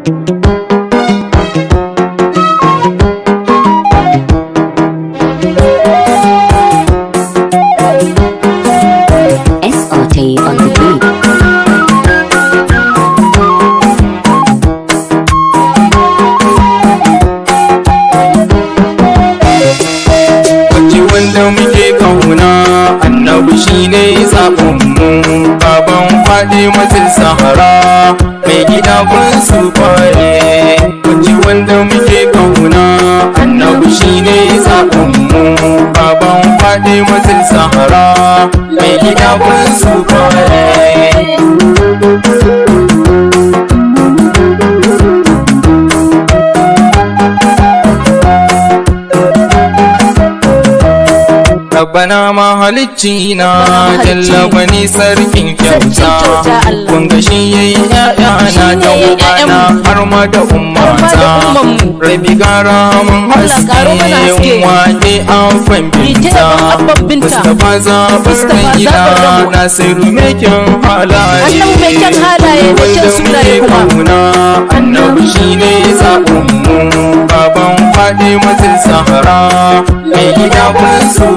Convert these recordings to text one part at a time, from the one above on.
SRT on the beat. Wanda muke kauna annabi shine zaɓinmu baban Fadimatul Zahra mai gida gun su fare. Wanda muke kauna annabi shine zaɓinmu baban Fadimatul Zahra mai gida gun su fare. Rabbana mahalicci na jalla gwani sarkin kyauta, wanga shi yayi ƴaƴana da ubana har ma da ummata. Rabi gara mun haske wake amfan binta, Mustapha zaɓar gida Nasiru mekin halaye. Wanda muke kauna annabi shi ne zaɓinmu baban Fadimatul Zahra mai gida kun su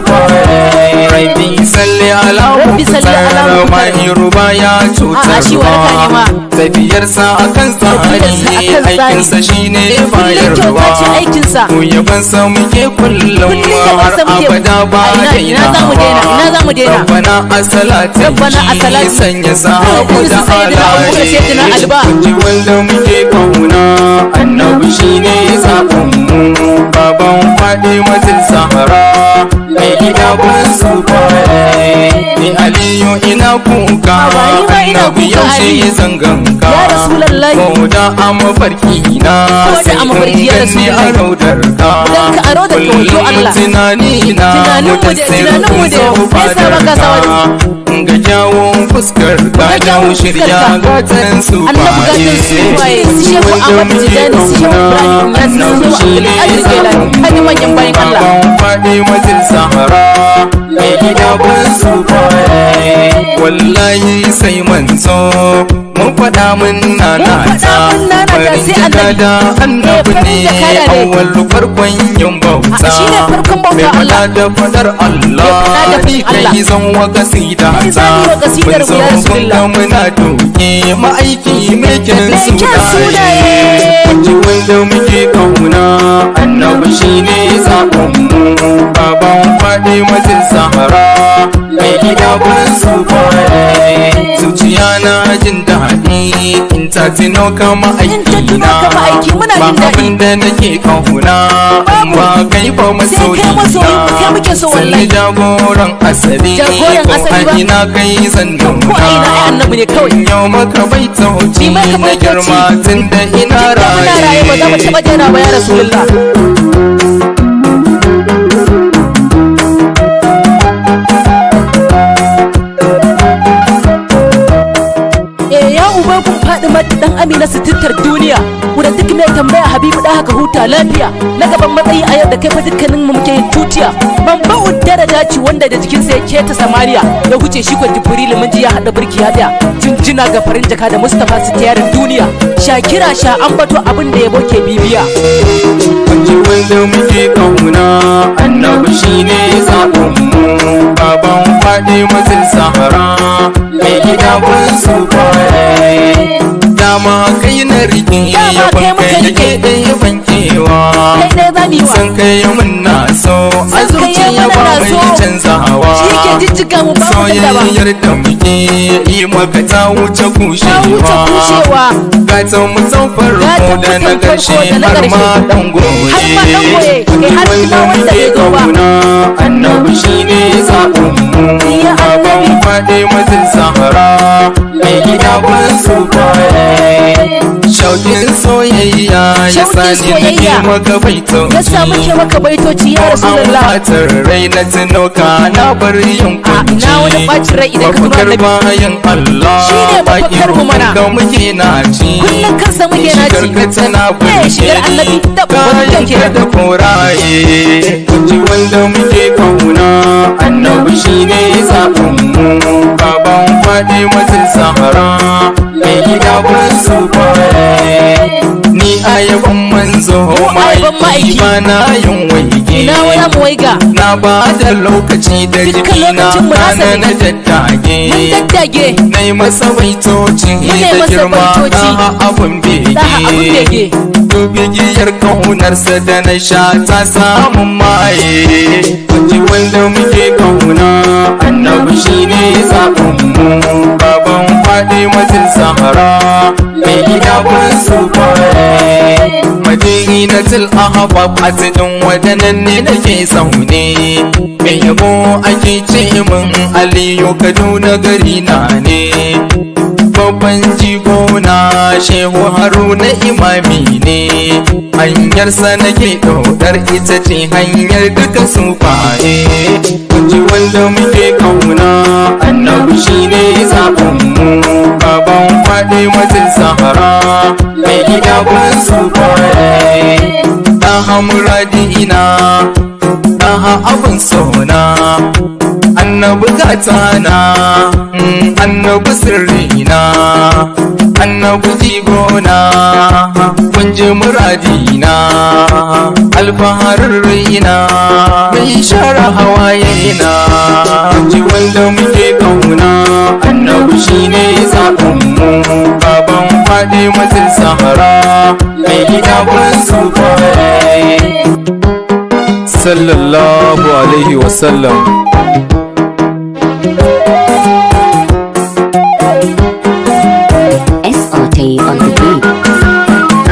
Rabbi salli ala mukhtar mahiru baya cutarwa, tafiyarsa akan tsari aikinsa shine bayarwa, mu yabansa muke kullum har abada ba dainawa. Rabbana as-salati sanya sahabu da alaye, wanda muke kauna annabi shine zaɓinmu baban Fadimatul Zahra mai gida kun su fare. Ni Aliyu ina kuka annabi yaushe ya zanganka, ko da a mafarki na sai in ganni a raudarka. Kullum tunani na mudassir kun zo fadarka, ga kyawun fuskar ka kyawun shirya gatan su baye. Wanda muke kauna annabi shine zaɓinmu baban Fadimatul Zahra mai gida kun su fare. Wallahi sai manzo mun faɗa mun nanata, farin jaka da annabi ne awwal farkon yin bauta. Mai faɗa da fadar Allah ni kai zan wa kasidata, mun zo kun ga muna doke ma'aiki mai kyan sunaye. Wanda muke kauna annabi shine zaɓinmu baban Fadimatul Zahra mai gida kun su fare. Zuciya na jin daɗi in ta tuno kama aikina, ba abin da nake kauna in ba kai ba masoyina. Salli jagoran asali ko a ina kai zan nuna, yau maka bai tauci na girma tun da ina raye. Dan Amina sitittar duniya, wurin duk mai tambaya Habibu da haka huta lafiya. Na gaban matsayi a yau da kai fa dukkanin mu muke yin tutiya. Man ba'u daraja ci wanda da jikinsa ya keta samariya, ya huce shi kwa Jibril mun ji ya hada burki ya tsaya. Jinjina ga farin jaka da Mustapha sitiyarin duniya, Shakira sha ambato abin da yabo ke bibiya. Wanda muke kauna annabi shine zaɓinmu baban Fadimatul Zahra mai gida kun su fare. Dama kai na rike yaban kai yake ɗaya bankewa, san kai mun na so a zuciya ba mai canzawa. Soyayyar da muke yi maka ta wuce kushewa, gatan mu sau farko da na ƙarshe har ma ɗan goye. Wanda muke kauna annabi shine zaɓinmu baban Fadimatul Zahra mai gida kun su fare. Shauƙin soyayya ya sani nake maka baitoci, ya Rasulullah. An fatar rai na tuno ka na bar yin kunci, mafakar bayan Allah bakin ga muke naci, shigar ka tana bunce kayan da koraye. Wanda muke kauna annabi shine zaɓinmu baban Fadimatul Zahra mai gida kun su fare. zo mai ba na yin waige ina waya mu waiga na ba da lokaci da jikina na daddage na yi masa baitoci da girma na abun bege dubigiyar kaunarsa da na sha ta samun maye ji wanda muke kauna annabi shine zaɓinmu baban faɗi matin sahara mai gida kun su kwaye madina til ahbab a cikin wadannan ne nake zaune mai yabo ake ce min aliyu kaduna gari na ne babban jigona shehu haruna imami ne hanyarsa nake ɗaukar ita ce hanyar duka sufaye kunji wanda muke kauna annabi shine zaɓinmu baban faɗi matin sahara mai gida kun sufaye ɗaha muradina ɗaha abin sona annabi gatana annabi sirrina annabi jigona kunji muradina alfaharin raina mai share hawayena kunji wanda muke kauna annabi shine zaɓinmu baban faɗi matin sahara mai gida kun sufaye sallallahu alaihi wasallam. SRT on the beat.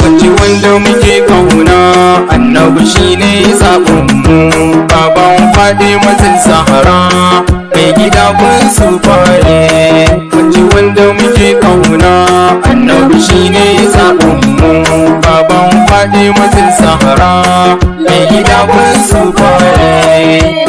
Kunji wanda muke kauna annabi shine zaɓinmu baban faɗi matin sahara mai gida kun sufaye kunji wanda muke kauna annabi shine zaɓinmu baban faɗi matin sahara mai gida kun sufaye